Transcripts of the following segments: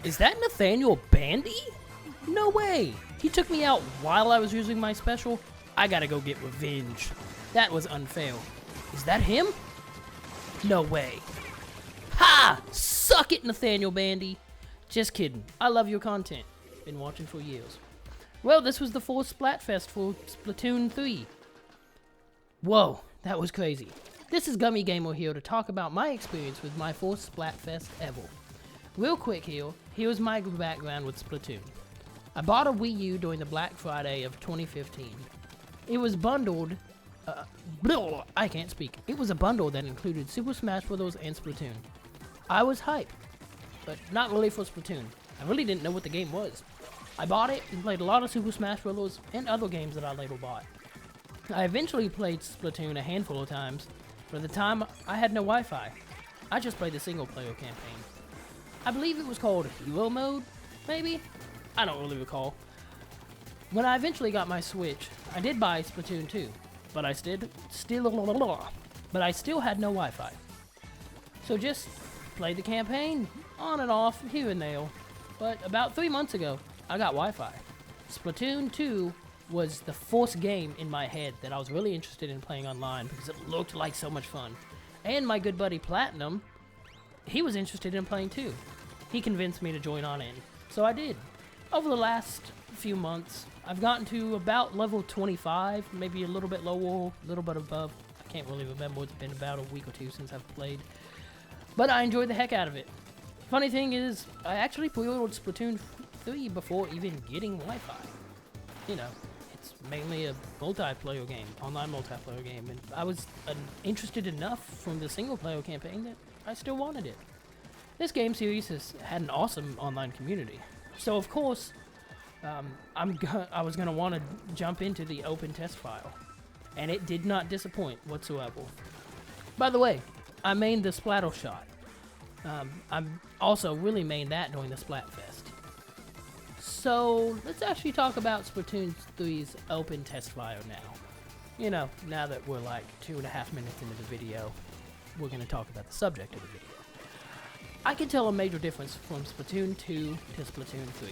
Is that Nathaniel Bandy? No way! He took me out while I was using my special? I gotta go get revenge. That was unfair. Is that him? No way. Ha! Suck it, Nathaniel Bandy! Just kidding. I love your content. Been watching for years. Well, this was the First Splatfest for Splatoon 3. Whoa, that was crazy. This is Gummy Gamer here to talk about my experience with my first Splatfest ever. Real quick here, here's my background with Splatoon. I bought a Wii U during the Black Friday of 2015. It was bundled, I can't speak. It was a bundle that included Super Smash Bros. And Splatoon. I was hyped, but not really for Splatoon. I really didn't know what the game was. I bought it and played a lot of Super Smash Bros. And other games that I later bought. I eventually played Splatoon a handful of times, but at the time I had no Wi-Fi. I just played the single player campaign. I believe it was called Hero Mode, maybe? I don't really recall. When I eventually got my Switch, I did buy Splatoon 2, but I still had no Wi-Fi. So just played the campaign, on and off, here and there. But about 3 months ago, I got Wi-Fi. Splatoon 2 was the first game in my head that I was really interested in playing online because it looked like so much fun. And my good buddy Platinum, he was interested in playing too. He convinced me to join on in, so I did. Over the last few months, I've gotten to about level 25, maybe a little bit lower, a little bit above. I can't really remember, it's been about a week or two since I've played. But I enjoyed the heck out of it. Funny thing is, I actually pre-ordered Splatoon 3 before even getting Wi-Fi. You know, it's mainly a multiplayer game, online multiplayer game, and I was interested enough from the single-player campaign that I still wanted it. This game series has had an awesome online community, so of course, I was going to want to jump into the open test file, and it did not disappoint whatsoever. By the way, I mained the Splatter shot. I also really mained that during the Splatfest. So, let's actually talk about Splatoon 3's open test file now. You know, now that we're like 2.5 minutes into the video, we're going to talk about the subject of the video. I can tell a major difference from Splatoon 2 to Splatoon 3.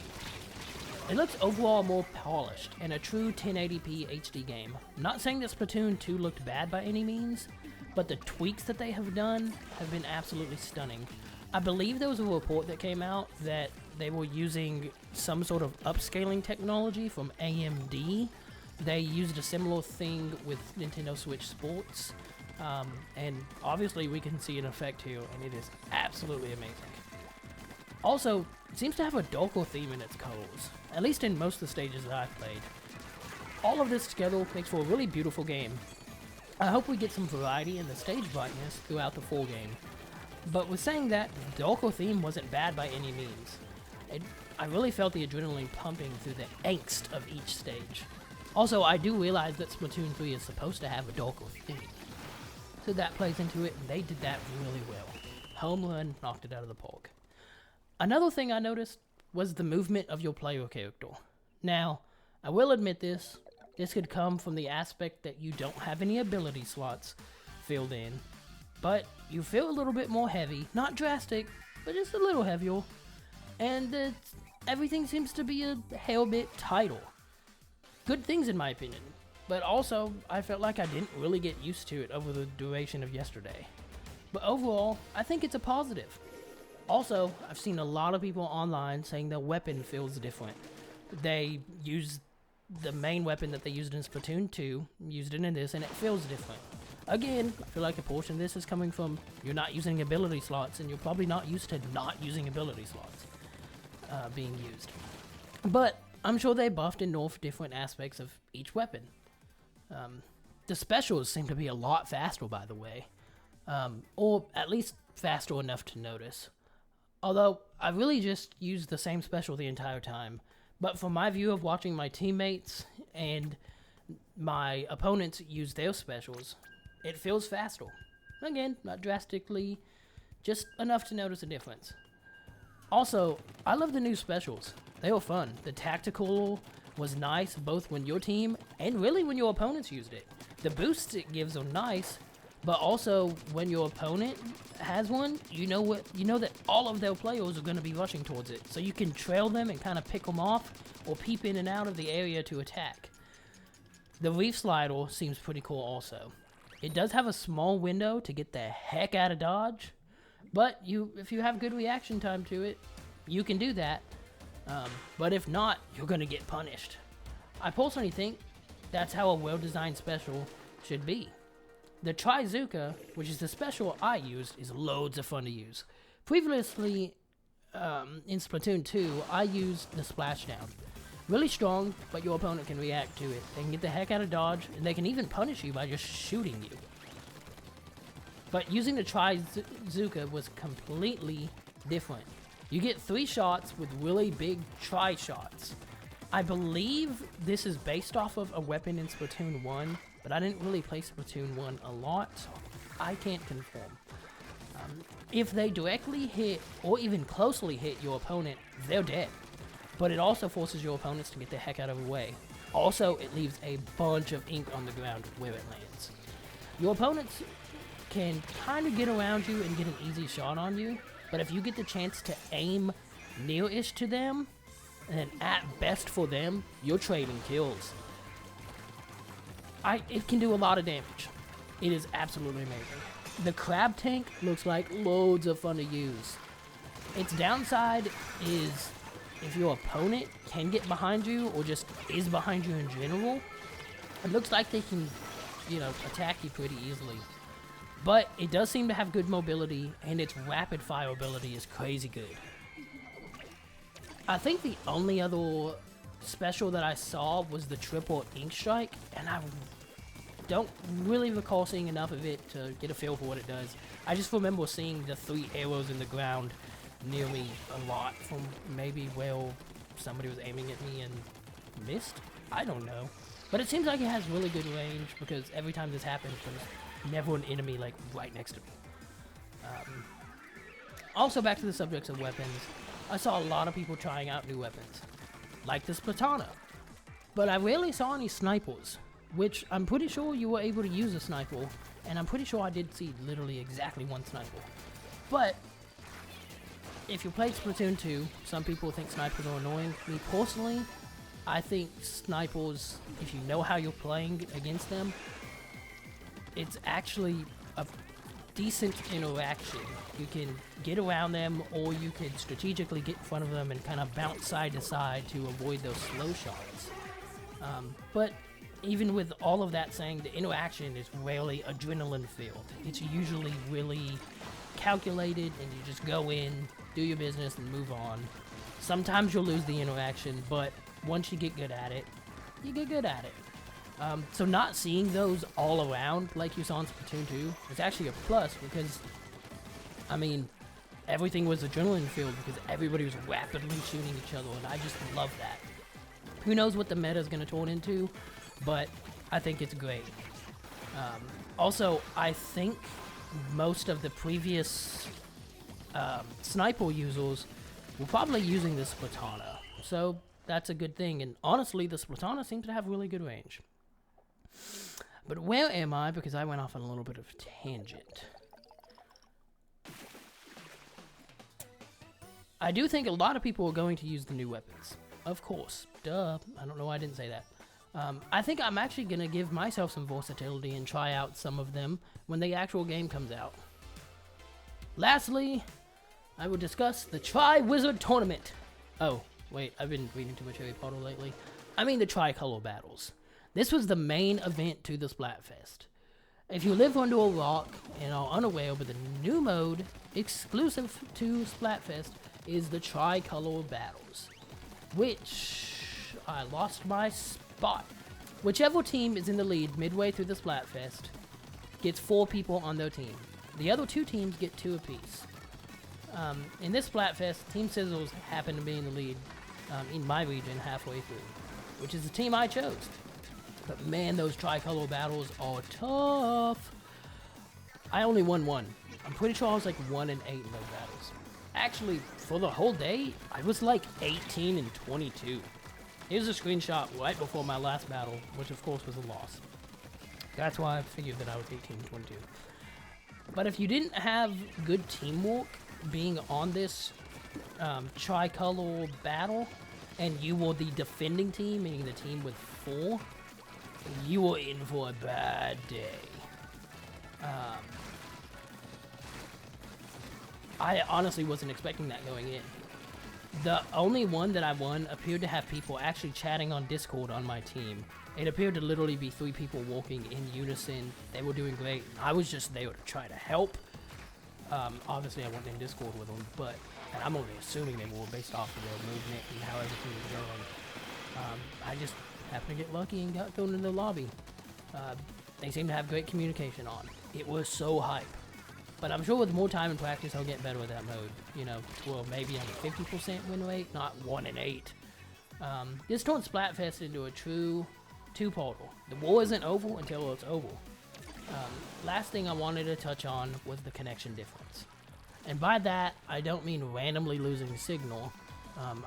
It looks overall more polished and a true 1080p HD game. Not saying that Splatoon 2 looked bad by any means, but the tweaks that they have done have been absolutely stunning. I believe there was a report that came out that they were using some sort of upscaling technology from AMD. They used a similar thing with Nintendo Switch Sports, and obviously we can see an effect here, and it is absolutely amazing. Also, it seems to have a darker theme in its colors, at least in most of the stages that I've played. All of this together makes for a really beautiful game. I hope we get some variety in the stage brightness throughout the full game. But with saying that, the darker theme wasn't bad by any means. I really felt the adrenaline pumping through the angst of each stage. Also, I do realize that Splatoon 3 is supposed to have a darker theme. So that plays into it, and they did that really well. Home run, knocked it out of the park. Another thing I noticed was the movement of your player character. Now, I will admit this could come from the aspect that you don't have any ability slots filled in, but you feel a little bit more heavy, not drastic, but just a little heavier, and everything seems to be a hell bit tighter. Good things in my opinion, but also I felt like I didn't really get used to it over the duration of yesterday. But overall, I think it's a positive. Also, I've seen a lot of people online saying the weapon feels different. They use the main weapon that they used in Splatoon 2, used it in this, and it feels different. Again, I feel like a portion of this is coming from you're not using ability slots, and you're probably not used to not using ability slots being used. But I'm sure they buffed and nerfed different aspects of each weapon. The specials seem to be a lot faster, by the way, or at least faster enough to notice. Although, I really just used the same special the entire time. But from my view of watching my teammates and my opponents use their specials, it feels faster. Again, not drastically, just enough to notice a difference. Also, I love the new specials. They were fun. The tactical was nice both when your team and really when your opponents used it. The boosts it gives are nice, But also, when your opponent has one, you know that all of their players are going to be rushing towards it. So you can trail them and kind of pick them off, or peep in and out of the area to attack. The Reef Slider seems pretty cool also. It does have a small window to get the heck out of dodge, but if you have good reaction time to it, you can do that. But if not, you're going to get punished. I personally think that's how a well-designed special should be. The Trizooka, which is the special I used, is loads of fun to use. Previously, in Splatoon 2, I used the Splashdown. Really strong, but your opponent can react to it. They can get the heck out of dodge, and they can even punish you by just shooting you. But using the Trizooka was completely different. You get 3 shots with really big tri-shots. I believe this is based off of a weapon in Splatoon 1, but I didn't really play Splatoon 1 a lot, so I can't confirm. If they directly hit, or even closely hit your opponent, they're dead. But it also forces your opponents to get the heck out of the way. Also, it leaves a bunch of ink on the ground where it lands. Your opponents can kind of get around you and get an easy shot on you, but if you get the chance to aim near-ish to them, and then at best for them, you're trading kills. It can do a lot of damage. It is absolutely amazing. The crab tank looks like loads of fun to use. Its downside is if your opponent can get behind you, or just is behind you in general, it looks like they can, attack you pretty easily. But it does seem to have good mobility, and its rapid fire ability is crazy good. I think the only other special that I saw was the triple ink strike, and I don't really recall seeing enough of it to get a feel for what it does. I just remember seeing the 3 arrows in the ground near me a lot from maybe where somebody was aiming at me and missed? I don't know. But it seems like it has really good range, because every time this happens, there's never an enemy like right next to me. Also, back to the subjects of weapons, I saw a lot of people trying out new weapons, like the Splatana. But I rarely saw any snipers, which I'm pretty sure you were able to use a sniper, and I'm pretty sure I did see literally exactly 1 sniper. But if you played Splatoon 2, some people think snipers are annoying. Me personally, I think snipers, if you know how you're playing against them, it's actually a decent interaction. You can get around them, or you can strategically get in front of them and kind of bounce side to side to avoid those slow shots. But even with all of that saying, the interaction is rarely adrenaline filled. It's usually really calculated, and you just go in, do your business, and move on. Sometimes you'll lose the interaction, but once you get good at it, you get good at it. So not seeing those all around like you saw in Splatoon 2 is actually a plus, because, everything was adrenaline filled because everybody was rapidly shooting each other, and I just love that. Who knows what the meta is going to turn into, but I think it's great. Also, I think most of the previous sniper users were probably using the Splatana, so that's a good thing. And honestly, the Splatana seems to have really good range. But where am I? Because I went off on a little bit of a tangent. I do think a lot of people are going to use the new weapons. Of course. Duh. I don't know why I didn't say that. I think I'm actually going to give myself some versatility and try out some of them when the actual game comes out. Lastly, I will discuss the Tri-Wizard Tournament. Oh, wait, I've been reading too much Harry Potter lately. I mean the Tricolor Battles. This was the main event to the Splatfest. If you live under a rock and are unaware, but the new mode, exclusive to Splatfest, is the Tricolor Battles, which I lost my spot. Whichever team is in the lead midway through the Splatfest gets 4 people on their team. The other 2 teams get 2 apiece. In this Splatfest, Team Sizzles happened to be in the lead in my region halfway through, which is the team I chose. But man, those Tricolor Battles are tough. I only won 1. I'm pretty sure I was like 1-8 in those battles. Actually, for the whole day, I was like 18-22. Here's a screenshot right before my last battle, which of course was a loss. That's why I figured that I was 1822. But if you didn't have good teamwork being on this tricolor battle, and you were the defending team, meaning the team with 4, you were in for a bad day. I honestly wasn't expecting that going in. The only one that I won appeared to have people actually chatting on Discord on my team. It appeared to literally be 3 people walking in unison. They were doing great. I was just there to try to help. Obviously, I wasn't in Discord with them, but and I'm only assuming they were based off of their movement and how everything was going. I just happened to get lucky and got thrown in the lobby. They seem to have great communication on. It was so hype. But I'm sure with more time and practice, I'll get better with that mode. You know, well, maybe on a 50% win rate, not 1 in 8. This turned Splatfest into a true two-parter. The war isn't over until it's over. Last thing I wanted to touch on was the connection difference. And by that, I don't mean randomly losing signal.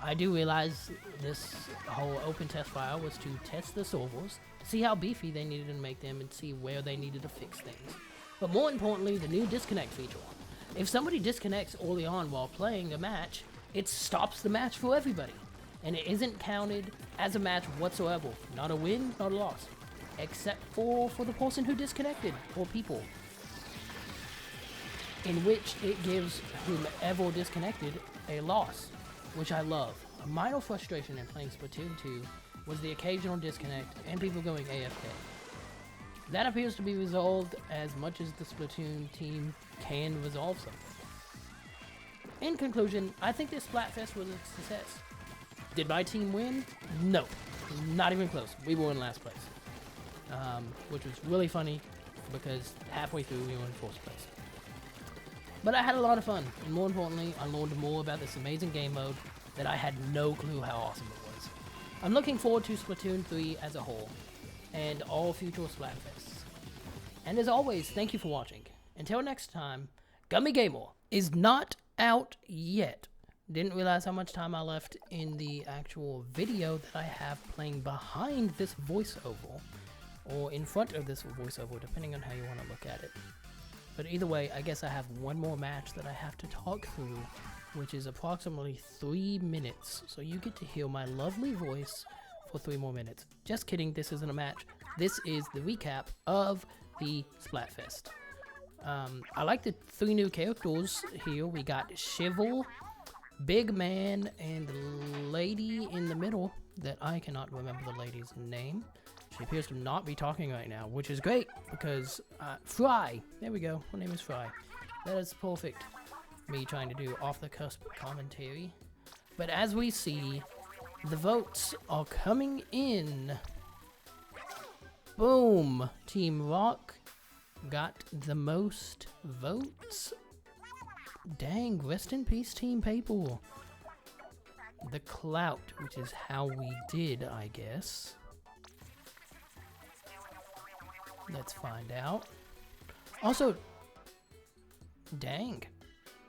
I do realize this whole open test file was to test the servers, see how beefy they needed to make them, and see where they needed to fix things. But more importantly, the new disconnect feature. If somebody disconnects early on while playing a match, it stops the match for everybody. And it isn't counted as a match whatsoever. Not a win, not a loss. Except for the person who disconnected, or people. In which it gives whomever disconnected a loss, which I love. A minor frustration in playing Splatoon 2 was the occasional disconnect and people going AFK. That appears to be resolved as much as the Splatoon team can resolve something. In conclusion, I think this Splatfest was a success. Did my team win? No, not even close. We were in last place. Which was really funny because halfway through we were in 4th place. But I had a lot of fun, and more importantly, I learned more about this amazing game mode that I had no clue how awesome it was. I'm looking forward to Splatoon 3 as a whole, and all future Splatfests. And as always, thank you for watching. Until next time, Gummy Gamer is not out yet. Didn't realize how much time I left in the actual video that I have playing behind this voiceover, or in front of this voiceover, depending on how you want to look at it. But either way, I guess I have one more match that I have to talk through, which is approximately 3 minutes. So you get to hear my lovely voice for 3 more minutes. Just kidding, this isn't a match. This is the recap of the Splatfest. I like the 3 new characters here. We got Shivel, Big Man, and the lady in the middle that I cannot remember the lady's name. She appears to not be talking right now, which is great because Fry. There we go. Her name is Fry. That is perfect. Me trying to do off-the-cusp commentary. But as we see, the votes are coming in. Boom! Team Rock got the most votes. Dang, rest in peace, Team Paper. The clout, which is how we did, I guess. Let's find out. Also, dang.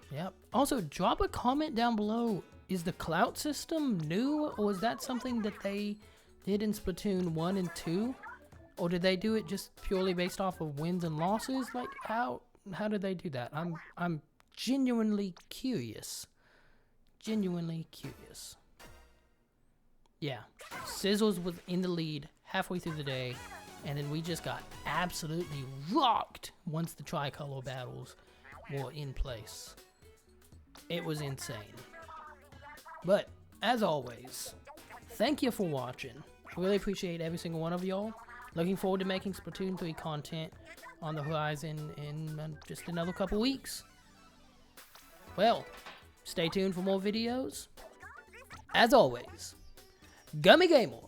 Yep. Also, drop a comment down below. Is the clout system new, or is that something that they did in Splatoon 1 and 2? Or did they do it just purely based off of wins and losses? Like, how did they do that? I'm genuinely curious. Genuinely curious. Yeah. Sizzles was in the lead halfway through the day. And then we just got absolutely rocked once the tricolor battles were in place. It was insane. But, as always, thank you for watching. I really appreciate every single one of y'all. Looking forward to making Splatoon 3 content on the horizon in just another couple weeks. Well, stay tuned for more videos. As always, Gummy Gamer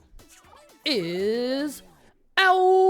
is out!